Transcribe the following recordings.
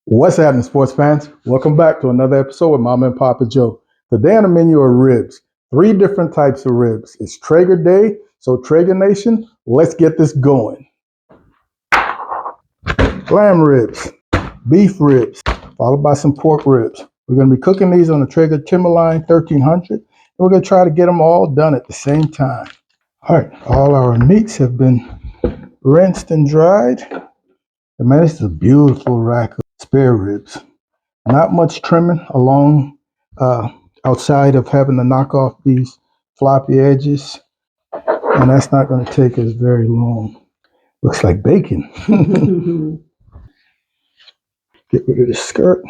What's happening, sports fans? Welcome back to another episode with Mama and Papa Joe. Today on the menu are ribs. 3 different types of ribs. It's Traeger Day, so Traeger Nation, let's get this going. Lamb ribs, beef ribs, followed by some pork ribs. We're going to be cooking these on the Traeger Timberline 1300, and we're going to try to get them all done at the same time. All right, all our meats have been rinsed and dried. And man, this is a beautiful rack of spare ribs. Not much trimming along outside of having to knock off these floppy edges. And that's not going to take us very long. Looks like bacon. Get rid of the skirt.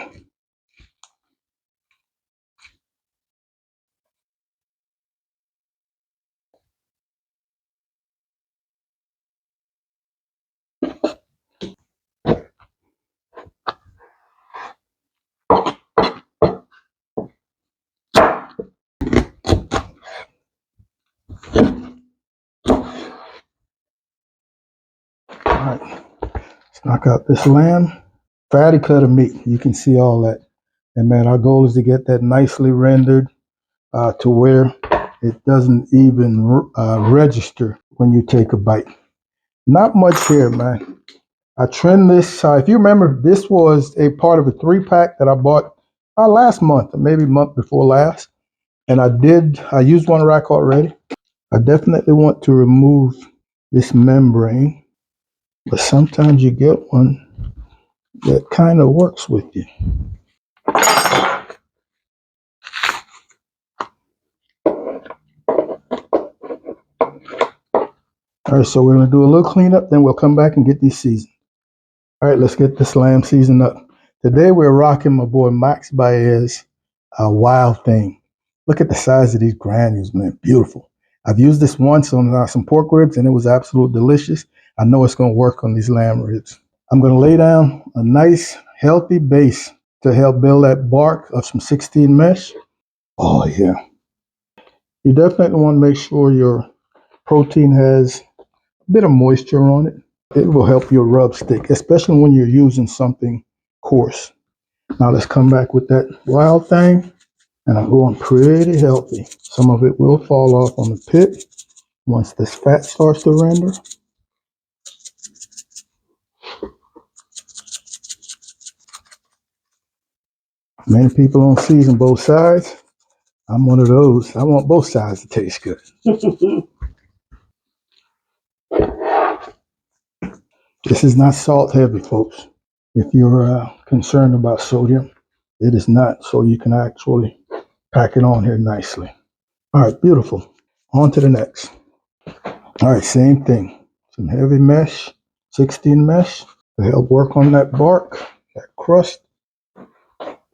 All right, let's knock out this lamb. Fatty cut of meat. You can see all that. And man, our goal is to get that nicely rendered to where it doesn't even register when you take a bite. Not much here, man. I trimmed this. If you remember, this was a part of a 3-pack that I bought last month, or maybe month before last. And I used one rack already. I definitely want to remove this membrane, but sometimes you get one that kind of works with you. All right, so we're going to do a little cleanup, then we'll come back and get these seasoned. All right, let's get this lamb seasoned up. Today we're rocking my boy Max Baez, a Wild Thing. Look at the size of these granules, man. Beautiful. I've used this once on some pork ribs, and it was absolutely delicious. I know it's going to work on these lamb ribs. I'm going to lay down a nice, healthy base to help build that bark of some 16 mesh. Oh, yeah. You definitely want to make sure your protein has a bit of moisture on it. It will help your rub stick, especially when you're using something coarse. Now let's come back with that Wild Thing. And I'm going pretty healthy. Some of it will fall off on the pit once this fat starts to render. Many people don't season both sides. I'm one of those. I want both sides to taste good. This is not salt heavy, folks. If you're concerned about sodium, it is not. So you can actually pack it on here nicely. All right, beautiful. On to the next. All right, same thing. Some heavy mesh, 16 mesh to help work on that bark, that crust.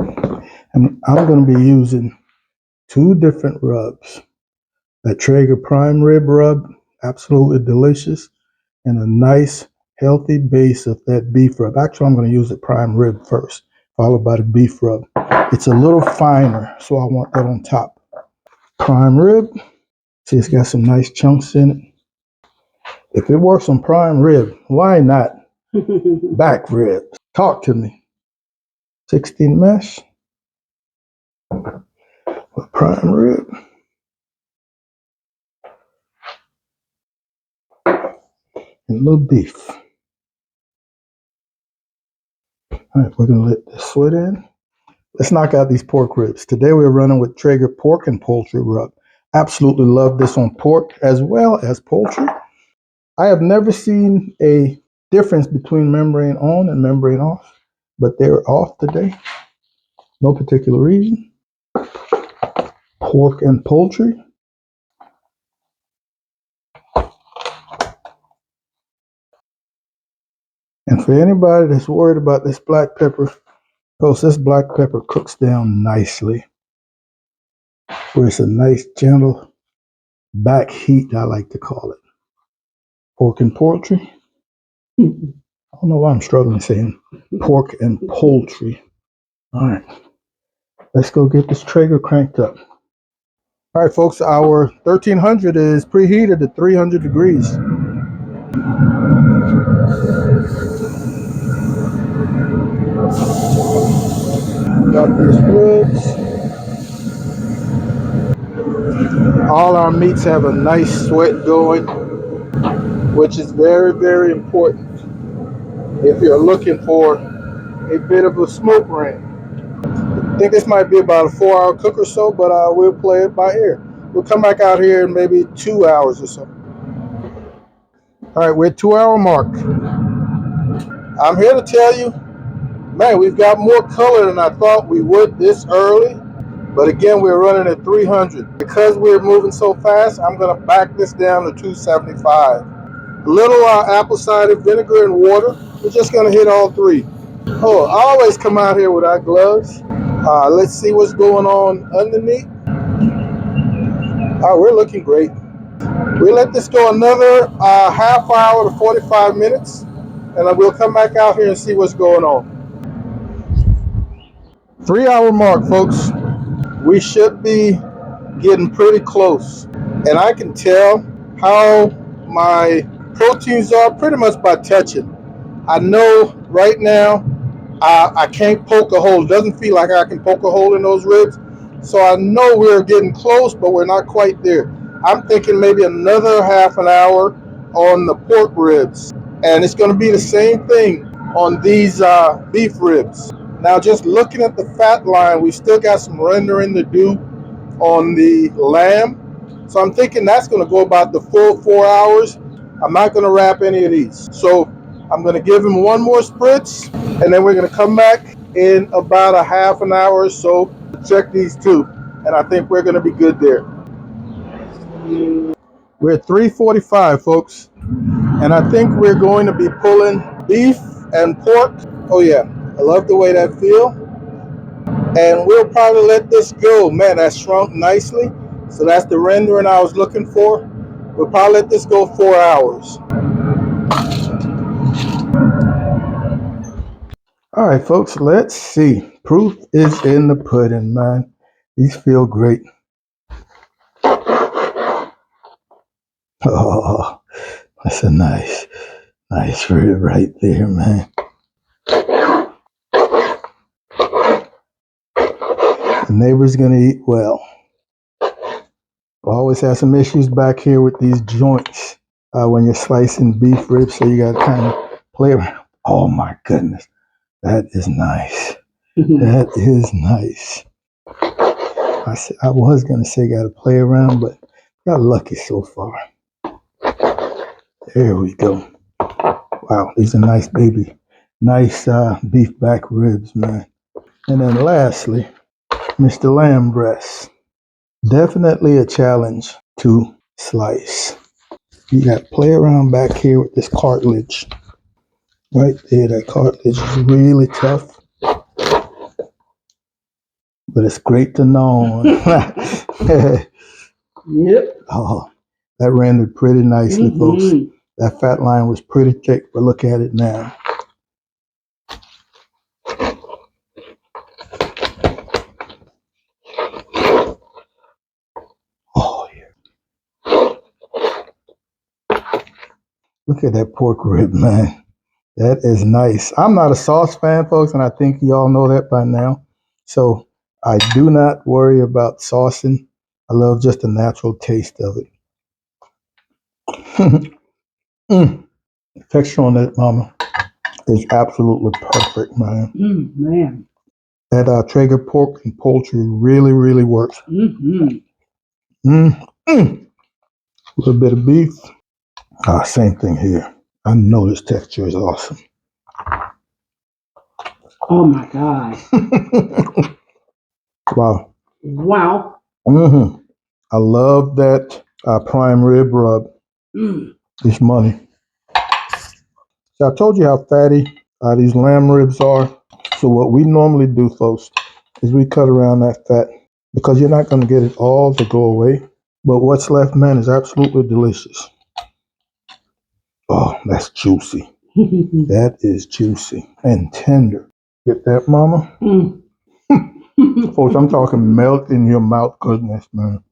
And I'm going to be using 2 different rubs. That Traeger prime rib rub, absolutely delicious, and a nice healthy base of that beef rub. Actually, I'm going to use the prime rib first, followed by the beef rub. It's a little finer, so I want that on top. Prime rib. See, it's got some nice chunks in it. If it works on prime rib, why not back rib? Talk to me. 16 mesh with prime rib. And a little beef. All right, we're going to let this sweat in. Let's knock out these pork ribs. Today we're running with Traeger pork and poultry rub. Absolutely love this on pork as well as poultry. I have never seen a difference between membrane on and membrane off, but they're off today. No particular reason. Pork and poultry. And for anybody that's worried about this black pepper, because this black pepper cooks down nicely, where it's a nice gentle back heat, I like to call it. Pork and poultry. I don't know why I'm struggling saying pork and poultry. All right, let's go get this Traeger cranked up. All right, folks, our 1300 is preheated to 300 degrees. up these ribs. All our meats have a nice sweat going, which is very, very important if you're looking for a bit of a smoke ring. I think this might be about a 4-hour cook or so, but we'll play it by ear. We'll come back out here in maybe 2 hours or so. All right, we're at 2-hour mark. I'm here to tell you, man, we've got more color than I thought we would this early. But again, we're running at 300. Because we're moving so fast, I'm going to back this down to 275. A little apple cider vinegar and water. We're just going to hit all three. Oh, I always come out here without gloves. Let's see what's going on underneath. We're looking great. We'll let this go another half hour to 45 minutes, and then we'll come back out here and see what's going on. 3-hour mark, folks. We should be getting pretty close. And I can tell how my proteins are pretty much by touching. I know right now I can't poke a hole. It doesn't feel like I can poke a hole in those ribs. So I know we're getting close, but we're not quite there. I'm thinking maybe another half an hour on the pork ribs. And it's going to be the same thing on these beef ribs. Now, just looking at the fat line, we still got some rendering to do on the lamb. So I'm thinking that's going to go about the full 4 hours. I'm not going to wrap any of these. So I'm going to give him one more spritz, and then we're going to come back in about a half an hour or so to check these two. And I think we're going to be good there. We're at 345, folks. And I think we're going to be pulling beef and pork. Oh yeah, I love the way that feels. And we'll probably let this go. Man, that shrunk nicely. So that's the rendering I was looking for. We'll probably let this go 4 hours. All right, folks, let's see. Proof is in the pudding, man. These feel great. Oh, that's a nice rib right there, man. The neighbor's gonna eat well. I always have some issues back here with these joints when you're slicing beef ribs, so you gotta kind of play around. Oh my goodness, that is nice. That is nice. I was gonna say gotta play around, but got lucky so far. There we go. Wow, these are nice beef back ribs, man. And then lastly, Mr. Lamb breast. Definitely a challenge to slice. You got to play around back here with this cartilage. Right there, that cartilage is really tough. But it's great to know. Yep. Oh, that rendered pretty nicely, folks. That fat line was pretty thick, but look at it now. Oh, yeah. Look at that pork rib, man. That is nice. I'm not a sauce fan, folks, and I think you all know that by now. So I do not worry about saucing. I love just the natural taste of it. Texture on that, mama, is absolutely perfect, man. Man. That Traeger pork and poultry really, really works. A little bit of beef. Same thing here. I know this texture is awesome. Oh my God. Wow. Wow. I love that prime rib rub. It's money. So I told you how fatty these lamb ribs are. So what we normally do, folks, is we cut around that fat because you're not going to get it all to go away. But what's left, man, is absolutely delicious. Oh, that's juicy. That is juicy and tender. Get that, mama? Folks, I'm talking melt in your mouth goodness, man.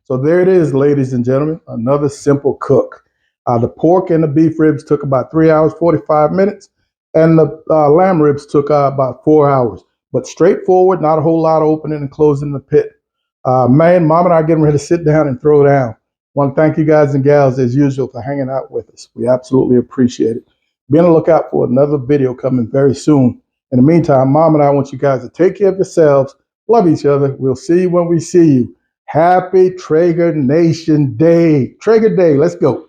So there it is, ladies and gentlemen. Another simple cook. The pork and the beef ribs took about 3 hours, 45 minutes. And the lamb ribs took about 4 hours. but straightforward, not a whole lot of opening and closing the pit. Man, Mom and I are getting ready to sit down and throw down. Want to thank you guys and gals as usual for hanging out with us. We absolutely appreciate it. Be on the lookout for another video coming very soon. In the meantime, Mom and I want you guys to take care of yourselves, love each other. We'll see you when we see you. Happy Traeger Nation Day. Traeger Day. Let's go.